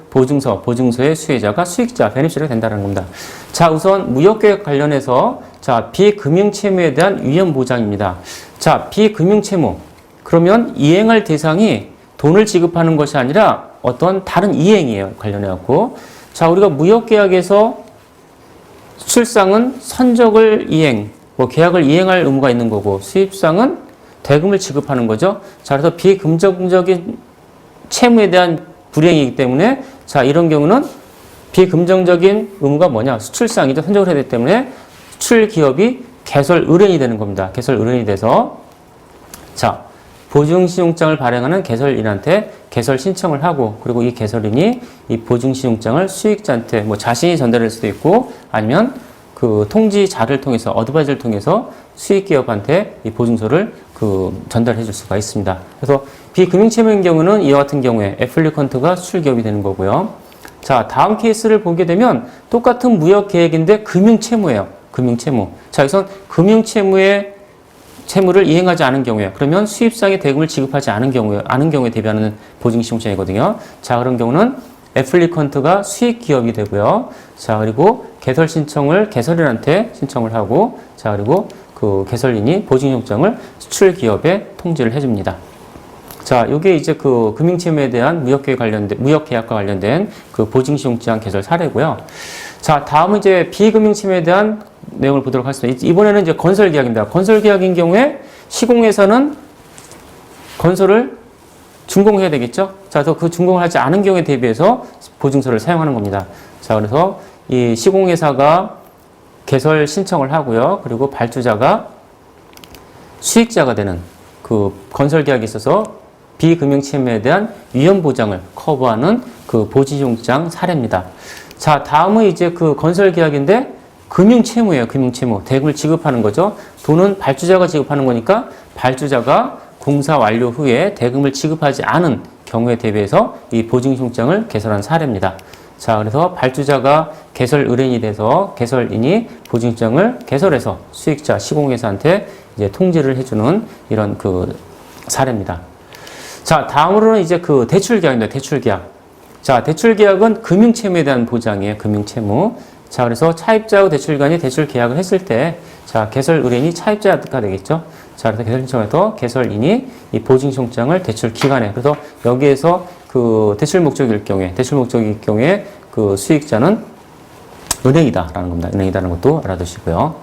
보증서의 수혜자가 수익자, 베네피셔리가 된다는 겁니다. 자, 우선 무역계획 관련해서 비금융채무에 대한 위험 보장입니다. 자, 비금융채무. 그러면 이행할 대상이 돈을 지급하는 것이 아니라 어떤 다른 이행이에요. 관련해갖고. 자, 우리가 무역계약에서 수출상은 선적을 계약을 이행할 의무가 있는 거고, 수입상은 대금을 지급하는 거죠. 자, 그래서 비금정적인 채무에 대한 불이행이기 때문에, 자, 이런 경우는 비금정적인 의무가 뭐냐? 수출상이죠. 선적을 해야 되기 때문에 수출 기업이 개설 의뢰인이 되는 겁니다. 개설 의뢰인이 돼서, 자, 보증시용장을 발행하는 개설인한테 개설 신청을 하고, 그리고 이 개설인이 이 보증시용장을 수익자한테 뭐 자신이 전달할 수도 있고, 아니면 통지자를 통해서, 어드바이저를 통해서 수익기업한테 이 보증서를 전달해 줄 수가 있습니다. 그래서 비금융채무인 경우는 이와 같은 경우에 애플리컨트가 수출기업이 되는 거고요. 자, 다음 케이스를 보게 되면 똑같은 무역계획인데 금융채무예요. 금융채무. 자, 여기서 채무를 이행하지 않은 경우에, 그러면 수입상의 대금을 지급하지 않은 경우에 대비하는 보증시용장이거든요. 자, 그런 경우는 애플리컨트가 수익기업이 되고요. 자, 그리고 개설 신청을 개설인한테 신청을 하고, 자, 그리고 개설인이 보증시용장을 수출기업에 통지를 해줍니다. 자, 요게 이제 금융채무에 대한 무역계약과 관련된 보증시용장 개설 사례고요. 자, 다음은 이제 비금융채무에 대한 내용을 보도록 하겠습니다. 이번에는 이제 건설계약입니다. 건설계약인 경우에 시공회사는 건설을 준공해야 되겠죠? 자, 그래서 준공을 하지 않은 경우에 대비해서 보증서를 사용하는 겁니다. 자, 그래서 이 시공회사가 개설 신청을 하고요. 그리고 발주자가 수익자가 되는 건설계약에 있어서 비금융채무에 대한 위험보장을 커버하는 보증시용장 사례입니다. 자, 다음은 이제 건설계약인데 금융채무예요. 금융채무. 대금을 지급하는 거죠. 돈은 발주자가 지급하는 거니까 발주자가 공사 완료 후에 대금을 지급하지 않은 경우에 대비해서 이 보증시용장을 개설한 사례입니다. 자, 그래서 발주자가 개설 의뢰인이 돼서 개설인이 보증시용장을 개설해서 수익자 시공회사한테 이제 통지를 해주는 이런 사례입니다. 자, 다음으로는 이제 대출계약입니다. 대출계약. 자, 대출계약은 금융채무에 대한 보장이에요. 금융채무. 자, 그래서 차입자하고 대출기관이 대출 계약을 했을 때, 자, 개설 의뢰인이 차입자가 되겠죠. 자, 그래서 개설 신청을 해서 개설인이 이 보증시용장을 대출 기간에, 그래서 여기에서 대출 목적일 경우에 수익자는 은행이다라는 겁니다. 은행이다라는 것도 알아두시고요.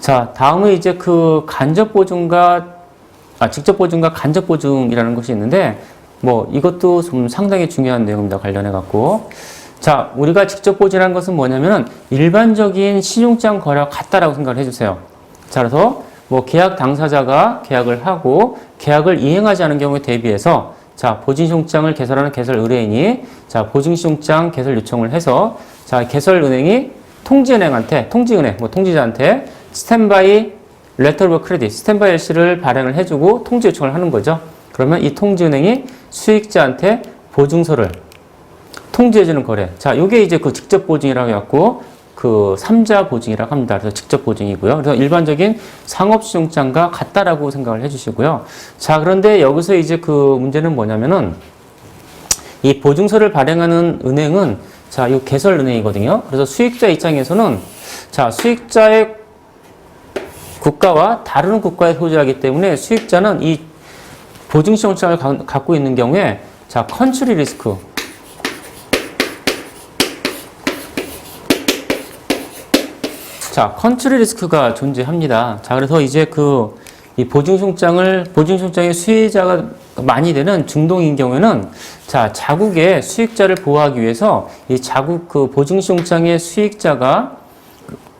자, 다음은 이제 직접 보증과 간접 보증이라는 것이 있는데, 이것도 좀 상당히 중요한 내용입니다. 관련해갖고. 자, 우리가 직접 보증이라는 것은 뭐냐면은 일반적인 신용장 거래와 같다라고 생각을 해주세요. 자, 그래서 뭐 계약 당사자가 계약을 하고 계약을 이행하지 않은 경우에 대비해서 자, 보증신용장을 개설하는 개설 의뢰인이 자, 보증신용장 개설 요청을 해서 자, 개설은행이 통지은행한테, 통지은행, 뭐 통지자한테 스탠바이 레터 오브 크레딧, 스탠바이 LC를 발행을 해주고 통지 요청을 하는 거죠. 그러면 이 통지은행이 수익자한테 보증서를 통지해주는 거래. 자, 요게 이제 그 직접 보증이라고 해갖고 그 3자 보증이라고 합니다. 그래서 직접 보증이고요. 그래서 일반적인 상업신용장과 같다라고 생각을 해주시고요. 자, 그런데 여기서 이제 그 문제는 뭐냐면은 이 보증서를 발행하는 은행은 자, 요 개설은행이거든요. 그래서 수익자 입장에서는 자, 수익자의 국가와 다른 국가에 소재하기 때문에 수익자는 이 보증신용장을 갖고 있는 경우에 자, 컨트리 리스크 자, 컨트리 리스크가 존재합니다. 자, 그래서 이제 이 보증신용장의 수혜자가 많이 되는 중동인 경우에는 자, 자국의 수익자를 보호하기 위해서 이 자국 그 보증신용장의 수익자가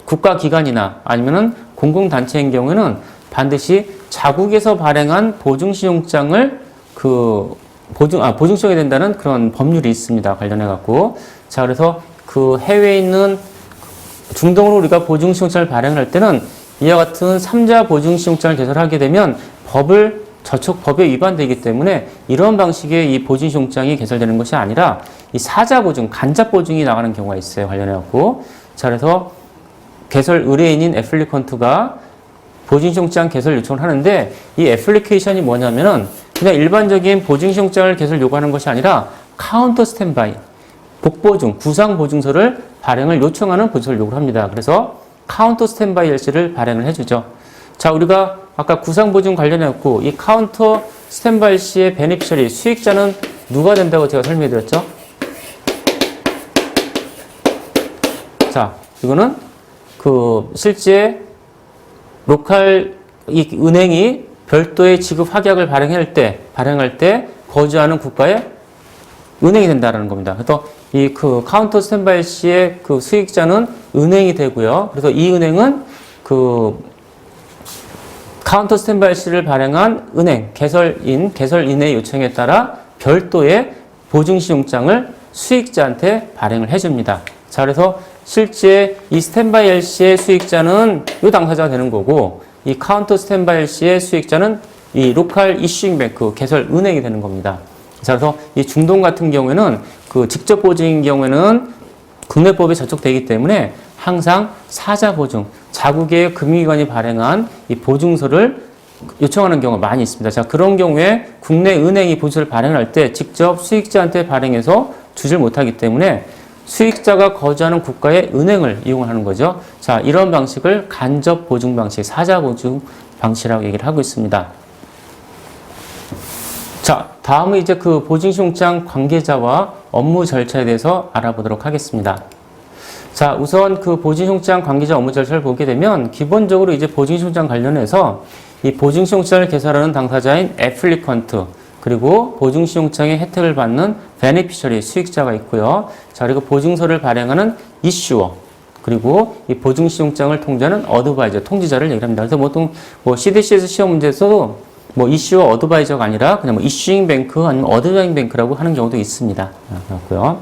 국가기관이나 아니면은 공공단체인 경우에는 반드시 자국에서 발행한 보증신용장을 보증시켜야 된다는 그런 법률이 있습니다. 관련해갖고. 자, 그래서 그 해외에 있는 중동으로 우리가 보증신용장을 발행을 할 때는 이와 같은 3자 보증신용장을 개설하게 되면 법에 위반되기 때문에 이런 방식의 이 보증신용장이 개설되는 것이 아니라 이 4자 보증, 간접 보증이 나가는 경우가 있어요. 관련해갖고. 자, 그래서 개설 의뢰인인 애플리컨트가 보증신용장 개설 요청을 하는데 이 애플리케이션이 뭐냐면은 그냥 일반적인 보증신용장을 개설 요구하는 것이 아니라 카운터 스탠바이, 복보증, 구상보증서를 발행을 요청하는 보증서를 요구를 합니다. 그래서 카운터 스탠바이 LC를 발행을 해주죠. 자, 우리가 아까 구상보증 관련해갖고 이 카운터 스탠바이 LC의 베네피셔리, 수익자는 누가 된다고 제가 설명해 드렸죠? 자, 이거는 실제 이 은행이 별도의 지급 확약을 발행할 때 거주하는 국가의 은행이 된다라는 겁니다. 그래서 이 카운터 스탠바이 LC의 수익자는 은행이 되고요. 그래서 이 은행은 카운터 스탠바이 LC를 발행한 은행, 개설인의 요청에 따라 별도의 보증신용장을 수익자한테 발행을 해줍니다. 자, 그래서 실제 이 스탠바이 LC의 수익자는 이 당사자가 되는 거고, 이 카운터 스탠바이 LC의 수익자는 이 로컬 이슈잉 뱅크, 개설 은행이 되는 겁니다. 자, 그래서 이 중동 같은 경우에는 직접 보증인 경우에는 국내법에 저촉되기 때문에 항상 4자 보증, 자국의 금융기관이 발행한 이 보증서를 요청하는 경우가 많이 있습니다. 자, 그런 경우에 국내 은행이 보증서를 발행할 때 직접 수익자한테 발행해서 주질 못하기 때문에 수익자가 거주하는 국가의 은행을 이용하는 거죠. 자, 이런 방식을 간접 보증 방식, 4자 보증 방식이라고 얘기를 하고 있습니다. 자, 다음은 이제 보증신용장 관계자와 업무 절차에 대해서 알아보도록 하겠습니다. 자, 우선 보증신용장 관계자 업무 절차를 보게 되면 기본적으로 이제 보증신용장 관련해서 이 보증신용장을 개설하는 당사자인 애플리컨트, 그리고 보증신용장의 혜택을 받는 베네피셔리, 수익자가 있고요. 자, 그리고 보증서를 발행하는 이슈어, 그리고 이 보증신용장을 통제하는 어드바이저, 통지자를 얘기합니다. 그래서 보통 CDC에서 시험 문제에서도 이슈어 어드바이저가 아니라 그냥 이슈잉 뱅크 아니면 어드바이징 뱅크라고 하는 경우도 있습니다. 그렇고요.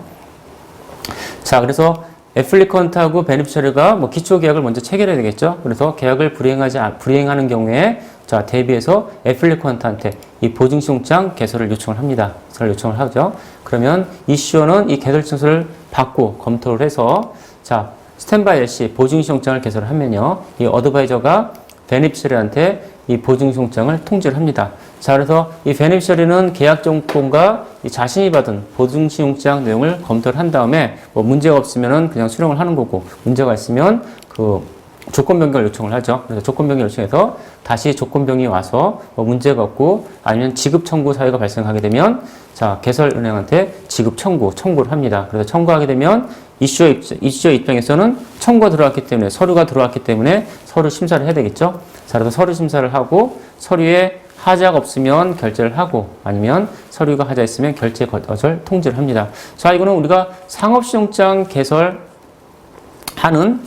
자, 그래서 애플리컨트하고 베네피셔리가 기초 계약을 먼저 체결해야 되겠죠. 그래서 계약을 불이행하는 경우에 자, 대비해서 애플리컨트한테 이 보증신용장 개설을 요청을 합니다. 개설을 요청을 하죠. 그러면 이슈어는 이 개설 청소를 받고 검토를 해서 자, 스탠바이 LC 보증신용장을 개설을 하면요. 이 어드바이저가 베네피셔리한테 이 보증신용장을 통지를 합니다. 자, 그래서 이 베네피셔리는 계약 조건과 이 자신이 받은 보증신용장 내용을 검토를 한 다음에 문제가 없으면은 그냥 수령을 하는 거고, 문제가 있으면 조건 변경을 요청을 하죠. 그래서 조건 변경 요청해서 다시 조건 변경이 와서 문제가 없고 아니면 지급 청구 사유가 발생하게 되면 자, 개설은행한테 지급 청구를 합니다. 그래서 청구하게 되면 이슈어 입장에서는 청구가 들어왔기 때문에, 서류가 들어왔기 때문에 서류 심사를 해야 되겠죠. 자, 그래서 서류 심사를 하고 서류에 하자가 없으면 결제를 하고 아니면 서류가 하자 있으면 결제 거절 통지를 합니다. 자, 이거는 우리가 상업시용장 개설하는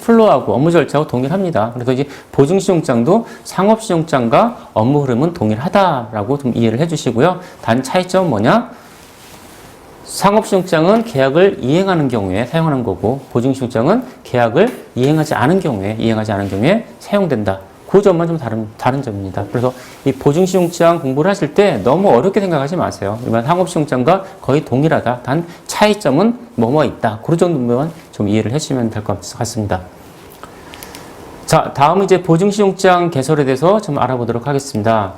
플로우하고 업무 절차하고 동일합니다. 그래서 이제 보증시용장도 상업시용장과 업무 흐름은 동일하다라고 좀 이해를 해주시고요. 단 차이점은 뭐냐? 상업시용장은 계약을 이행하는 경우에 사용하는 거고 보증시용장은 계약을 이행하지 않은 경우에 사용된다. 그 점만 좀 다른 점입니다. 그래서 이 보증시용장 공부를 하실 때 너무 어렵게 생각하지 마세요. 일반 상업시용장과 거의 동일하다. 단 차이점은 뭐뭐 있다. 그 정도만 좀 이해를 해주시면 될 것 같습니다. 자, 다음은 이제 보증시용장 개설에 대해서 좀 알아보도록 하겠습니다.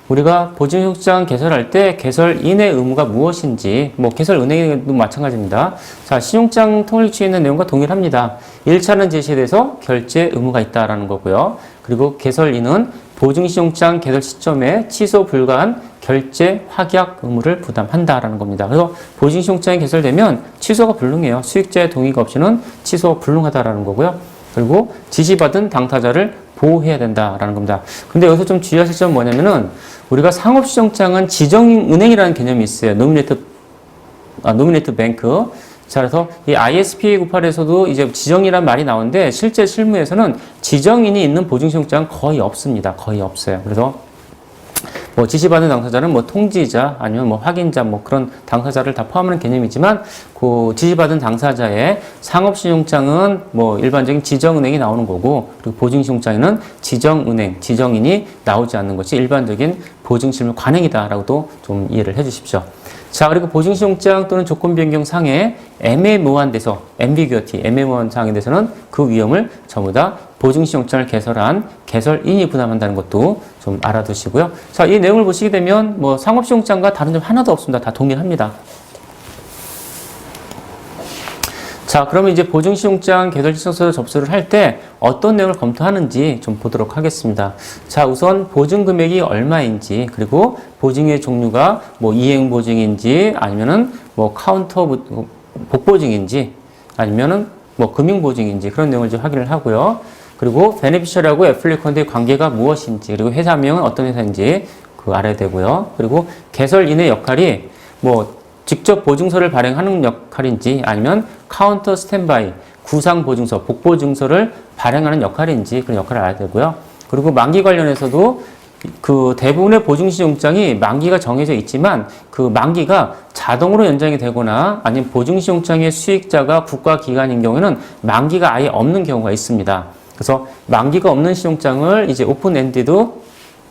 우리가 보증시용장 개설할 때 개설인의 의무가 무엇인지, 개설은행도 마찬가지입니다. 자, 시용장 통일치에 있는 내용과 동일합니다. 1차는 제시에 대해서 결제 의무가 있다라는 거고요. 그리고 개설인은 보증시용장 개설 시점에 취소 불가한 결제 확약 의무를 부담한다라는 겁니다. 그래서 보증시용장이 개설되면 취소가 불능해요. 수익자의 동의가 없이는 취소 불능하다라는 거고요. 그리고 지시받은 당사자를 보호해야 된다라는 겁니다. 근데 여기서 좀 주의하실 점은 뭐냐면은 우리가 상업시용장은 지정은행이라는 개념이 있어요. 노미네이트 뱅크. 자, 그래서 이 ISP 98에서도 이제 지정이란 말이 나오는데 실제 실무에서는 지정인이 있는 보증시용장은 거의 없습니다. 거의 없어요. 그래서 지시받는 당사자는 통지자 아니면 확인자 그런 당사자를 다 포함하는 개념이지만 그 지시받은 당사자의 상업시용장은 일반적인 지정은행이 나오는 거고 그리고 보증시용장에는 지정은행, 지정인이 나오지 않는 것이 일반적인 보증실무 관행이다라고도 좀 이해를 해 주십시오. 자, 그리고 보증시용장 또는 조건 변경 상에 애매모호한 데서 애매모호한 상황에 대해서는 그 위험을 전부 다 보증시용장을 개설한 개설인이 부담한다는 것도 좀 알아두시고요. 자, 이 내용을 보시게 되면 상업시용장과 다른 점 하나도 없습니다. 다 동일합니다. 자, 그러면 이제 보증시용장 개설 신청서를 접수를 할 때 어떤 내용을 검토하는지 좀 보도록 하겠습니다. 자, 우선 보증 금액이 얼마인지, 그리고 보증의 종류가 이행보증인지, 아니면은 카운터 복보증인지, 아니면은 금융보증인지 그런 내용을 좀 확인을 하고요. 그리고 베네피셔리하고 애플리컨트의 관계가 무엇인지, 그리고 회사명은 어떤 회사인지 알아야 되고요. 그리고 개설인의 역할이 직접 보증서를 발행하는 역할인지 아니면 카운터 스탠바이, 구상 보증서, 복보증서를 발행하는 역할인지 그런 역할을 알아야 되고요. 그리고 만기 관련해서도 그 대부분의 보증시용장이 만기가 정해져 있지만 그 만기가 자동으로 연장이 되거나 아니면 보증시용장의 수익자가 국가기관인 경우에는 만기가 아예 없는 경우가 있습니다. 그래서 만기가 없는 시용장을 이제 오픈엔디드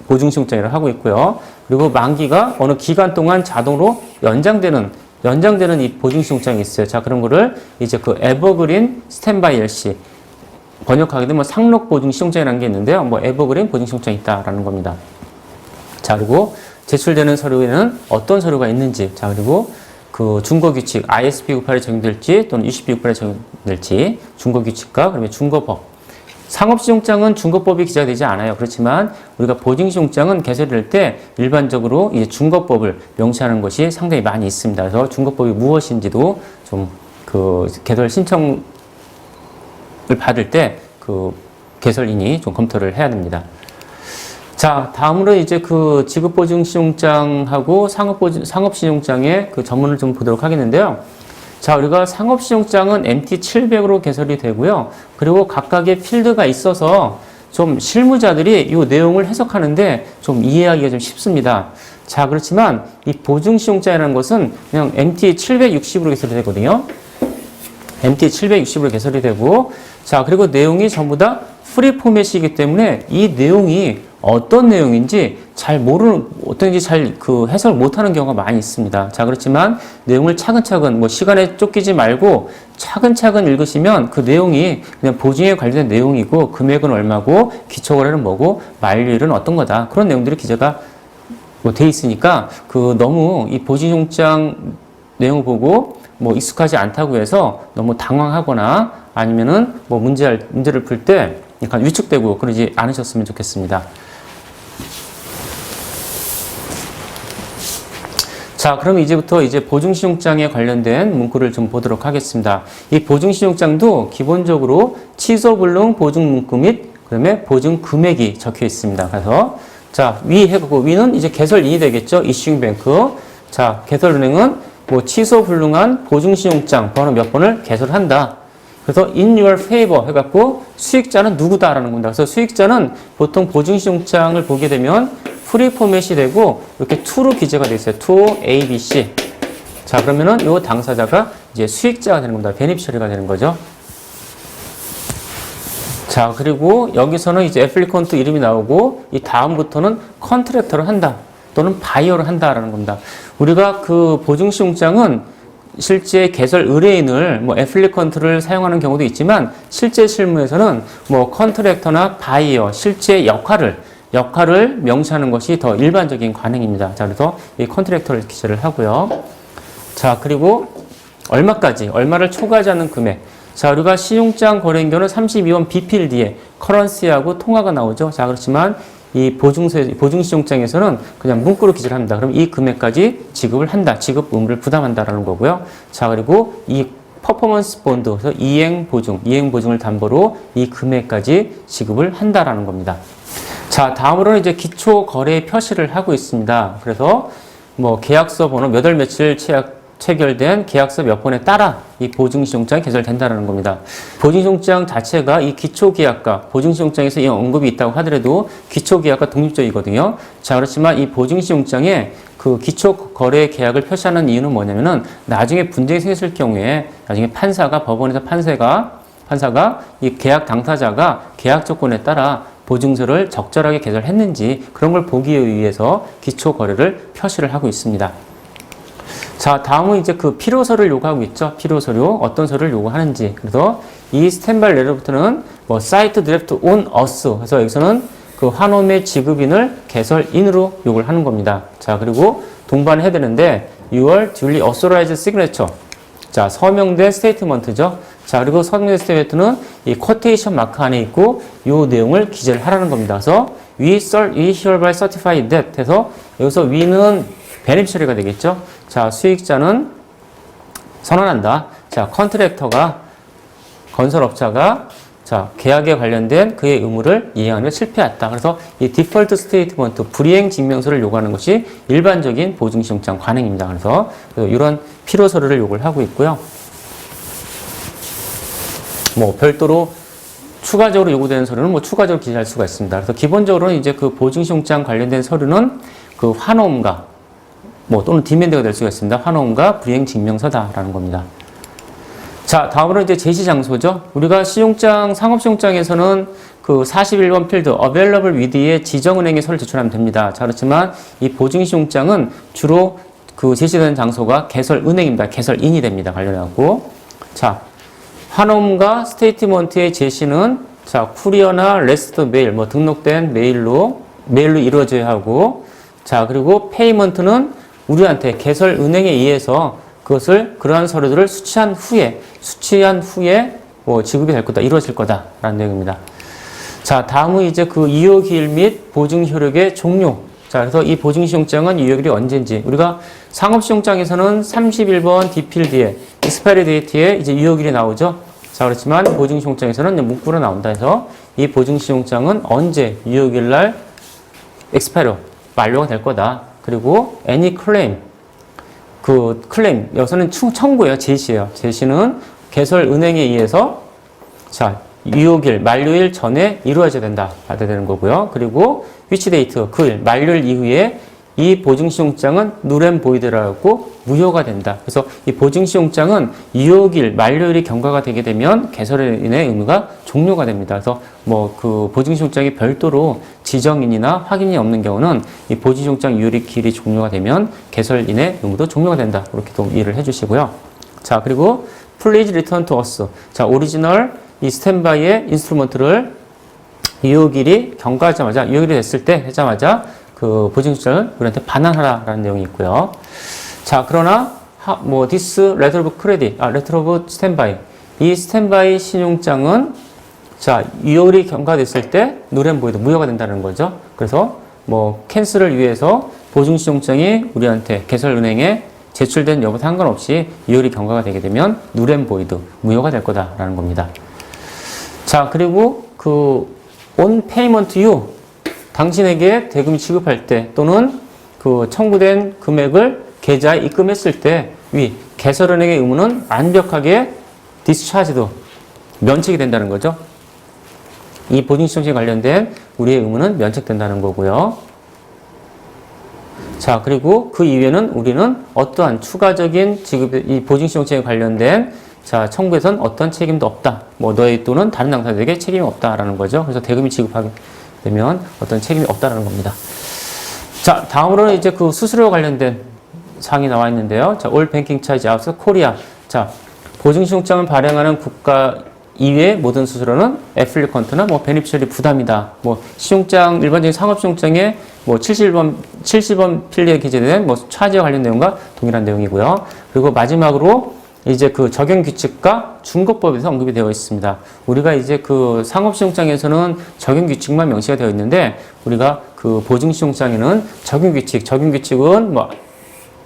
보증시용장이라고 하고 있고요. 그리고 만기가 어느 기간 동안 자동으로 연장되는 이 보증시용장이 있어요. 자, 그런 거를 이제 그 에버그린 스탠바이 LC 번역하게 되면 상록보증시용장이라는 게 있는데요. 에버그린 보증시용장이 있다라는 겁니다. 자, 그리고 제출되는 서류에는 어떤 서류가 있는지, 자, 그리고 그 준거규칙 ISP 98에 적용될지 또는 UCP 98에 적용될지 준거규칙과 그다음에 준거법. 상업시용장은 준거법이 기재가 되지 않아요. 그렇지만 우리가 보증시용장은 개설될 때 일반적으로 이제 준거법을 명시하는 것이 상당히 많이 있습니다. 그래서 준거법이 무엇인지도 좀 그 개설 신청을 받을 때 그 개설인이 좀 검토를 해야 됩니다. 자, 다음으로 이제 그 지급보증시용장하고 상업시용장의 그 전문을 좀 보도록 하겠는데요. 자, 우리가 상업시용장은 MT700으로 개설이 되고요. 그리고 각각의 필드가 있어서 좀 실무자들이 이 내용을 해석하는데 좀 이해하기가 좀 쉽습니다. 자, 그렇지만 이 보증시용장이라는 것은 그냥 MT760으로 개설이 되거든요. MT760으로 개설이 되고, 자, 그리고 내용이 전부 다 프리 포맷이기 때문에 이 내용이 어떤 내용인지 어떤지 잘 그 해석을 못하는 경우가 많이 있습니다. 자, 그렇지만 내용을 차근차근 시간에 쫓기지 말고 차근차근 읽으시면 그 내용이 그냥 보증에 관련된 내용이고 금액은 얼마고 기초거래는 뭐고 만료일은 어떤 거다. 그런 내용들이 기재가 돼 있으니까 너무 이 보증시용장 내용을 보고 익숙하지 않다고 해서 너무 당황하거나 아니면은 문제를 풀 때 약간 위축되고 그러지 않으셨으면 좋겠습니다. 자, 그럼 이제부터 보증시용장에 관련된 문구를 좀 보도록 하겠습니다. 이 보증시용장도 기본적으로 취소불능 보증문구 및 그다음에 보증금액이 적혀 있습니다. 그래서 자, 위 해갖고 위는 이제 개설인이 되겠죠. 이슈잉 뱅크. 자, 개설은행은 뭐 취소 불능한 보증신용장 번호 몇 번을 개설한다. 그래서 in your favor 해갖고 수익자는 누구다라는 겁니다. 그래서 수익자는 보통 보증신용장을 보게 되면 프리 포맷이 되고 이렇게 to로 기재가 되어 있어요. to A, B, C. 자, 그러면은 요 당사자가 이제 수익자가 되는 겁니다. 베니피셔리가 되는 거죠. 자, 그리고 여기서는 이제 애플리컨트 이름이 나오고 이 다음부터는 컨트랙터를 한다 또는 바이어를 한다라는 겁니다. 우리가 그 보증신용장은 실제 개설 의뢰인을 뭐 애플리컨트를 사용하는 경우도 있지만 실제 실무에서는 뭐 컨트랙터나 바이어 실제 역할을 명시하는 것이 더 일반적인 관행입니다. 자, 그래서 이 컨트랙터를 기재를 하고요. 자, 그리고 얼마를 초과하지 않는 금액. 자, 우리가 신용장 거래인견은 32원 비필디에 커런시하고 통화가 나오죠. 자, 그렇지만 이 보증신용장에서는 그냥 문구로 기재를 합니다. 그럼 이 금액까지 지급을 한다. 지급 의무를 부담한다라는 거고요. 자, 그리고 이 퍼포먼스 본드, 그래서 이행보증을 담보로 이 금액까지 지급을 한다라는 겁니다. 자, 다음으로는 이제 기초거래 표시를 하고 있습니다. 그래서 뭐 계약서 번호 몇 월 며칠 체결된 계약서 몇 번에 따라 이 보증신용장이 개설된다는 겁니다. 보증신용장 자체가 이 기초계약과 보증신용장에서 이 언급이 있다고 하더라도 기초계약과 독립적이거든요. 자, 그렇지만 이 보증신용장에 그 기초거래 계약을 표시하는 이유는 뭐냐면은 나중에 분쟁이 생겼을 경우에 나중에 법원에서 판사가 이 계약 당사자가 계약 조건에 따라 보증서를 적절하게 개설했는지 그런 걸 보기 위해서 기초거래를 표시를 하고 있습니다. 자, 다음은 이제 그 필요서를 요구하고 있죠. 필요서류, 어떤 서류를 요구하는지. 그래서 이 스탠바이 레터부터는 뭐 사이트 드래프트 온 어스. 그래서 여기서는 그 환원의 지급인을 개설인으로 요구를 하는 겁니다. 자, 그리고 동반을 해야 되는데 your duly authorized signature. 자, 서명된 스테이트먼트죠. 자, 그리고 서명된 스테이트먼트는 이 쿼테이션 마크 안에 있고 요 내용을 기재를 하라는 겁니다. 그래서 we hereby certify that 해서 여기서 we는 베네피셔리가 되겠죠. 자, 수익자는 선언한다. 자, 컨트랙터가 건설업자가 자, 계약에 관련된 그의 의무를 이행하는 데 실패했다. 그래서 이 디폴트 스테이트먼트 불이행 증명서를 요구하는 것이 일반적인 보증신용장 관행입니다. 그래서 이런 필요 서류를 요구를 하고 있고요. 뭐 별도로 추가적으로 요구되는 서류는 뭐 추가적으로 기재할 수가 있습니다. 그래서 기본적으로는 이제 그 보증신용장 관련된 서류는 그 환호음과 뭐 또는 디맨드가 될 수가 있습니다. 환호음과 불이행 증명서다라는 겁니다. 자, 다음으로 이제 제시 장소죠. 우리가 신용장, 상업신용장에서는 그 41번 필드 available with의 지정은행에 서를 제출하면 됩니다. 자, 그렇지만 이 보증신용장은 주로 그 제시되는 장소가 개설은행입니다. 개설인이 됩니다. 관련해갖고. 자, 환호음과 스테이트먼트의 제시는 자, 쿠리어나 레스트 메일, 뭐 등록된 메일로 이루어져야 하고, 자, 그리고 페이먼트는 우리한테 개설은행에 의해서 그러한 서류들을 수취한 후에 뭐 지급이 될 거다, 이루어질 거다라는 내용입니다. 자, 다음은 이제 그 유효기일 및 보증효력의 종료. 자, 그래서 이 보증신용장은 유효기일이 언제인지 우리가 상업신용장에서는 31번 디필드에 expiry date에 이제 유효기일이 나오죠. 자, 그렇지만 보증신용장에서는 문구로 나온다 해서 이 보증신용장은 언제 유효기일 날 expiry 만료가 될 거다. 그리고 any claim 그 클레임, 여기서는 청구예요. 제시예요. 제시는 개설은행에 의해서 자, 유효일, 만료일 전에 이루어져야 된다. 받아야 되는 거고요. 그리고 which date, 그 일, 만료일 이후에 이 보증신용장은 null and void라고 무효가 된다. 그래서 이 보증신용장은 유효일, 만료일이 경과가 되게 되면 개설인의 의무가 종료가 됩니다. 그래서 뭐 그 보증신용장이 별도로 지정인이나 확인이 없는 경우는 이 보증신용장 유효기일이 종료가 되면 개설인의 의무도 종료가 된다. 이렇게 또 이해를 해주시고요. 자, 그리고 please return to us. 자, 오리지널 이 스탠바이의 인스트루먼트를 유효기일이 경과하자마자 유효기일이 됐을 때 하자마자 그 보증신용장을 우리한테 반환하라라는 내용이 있고요. 자, 그러나 뭐 this letter of credit, letter of standby 이 스탠바이 신용장은 자, 유효일이 경과됐을 때 null and void 무효가 된다는 거죠. 그래서 뭐 캔슬을 위해서 보증신용장이 우리한테 개설은행에 제출된 여부 상관없이 유효일이 경과가 되게 되면 null and void 무효가 될 거다라는 겁니다. 자, 그리고 그 on payment you 당신에게 대금이 지급할 때 또는 그 청구된 금액을 계좌에 입금했을 때 위 개설은행의 의무는 완벽하게 디스차지도 면책이 된다는 거죠. 이 보증시효증에 관련된 우리의 의무는 면책된다는 거고요. 자, 그리고 그 이외에는 우리는 어떠한 추가적인 지급, 이 보증시효증에 관련된 자, 청구에선 어떤 책임도 없다. 뭐 너희 또는 다른 당사자에게 책임이 없다라는 거죠. 그래서 대금이 지급하게 되면 어떤 책임이 없다라는 겁니다. 자, 다음으로는 이제 그 수수료 관련된 사항이 나와 있는데요. 자, All Banking Charge Out Korea. 자, 보증시효증을 발행하는 국가 이외의 모든 수수료는 애플리컨트나 뭐 베니피셔리 부담이다. 뭐 시용장 일반적인 상업시용장에 뭐 70원 필리에 기재된 뭐 차지와 관련 내용과 동일한 내용이고요. 그리고 마지막으로 이제 그 적용 규칙과 준거법에서 언급이 되어 있습니다. 우리가 이제 그 상업시용장에서는 적용 규칙만 명시가 되어 있는데 우리가 그 보증시용장에는 적용 규칙은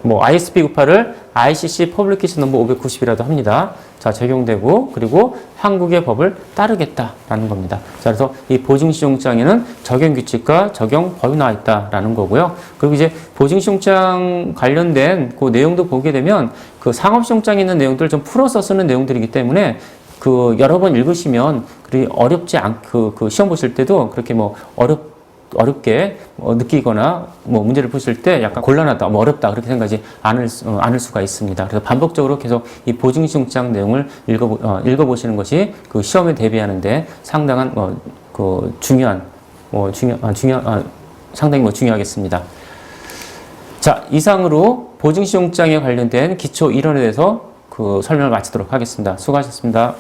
뭐 ISB 98을 ICC 퍼블리케이션 넘버 590이라도 합니다. 자, 적용되고 그리고 한국의 법을 따르겠다라는 겁니다. 자, 그래서 이 보증시용장에는 적용 규칙과 적용 법이 나와 있다라는 거고요. 그리고 이제 보증시용장 관련된 그 내용도 보게 되면 그 상업시용장에 있는 내용들을 좀 풀어서 쓰는 내용들이기 때문에 그 여러 번 읽으시면 그리 어렵지 않고 그 시험 보실 때도 그렇게 뭐 어렵게 느끼거나 뭐 문제를 푸실 때 약간 곤란하다, 뭐 어렵다 그렇게 생각하지 않을 수가 있습니다. 그래서 반복적으로 계속 이 보증시용장 내용을 읽어보시는 것이 그 시험에 대비하는데 상당한 그 상당히 중요하겠습니다. 자, 이상으로 보증시용장에 관련된 기초 이론에 대해서 그 설명을 마치도록 하겠습니다. 수고하셨습니다.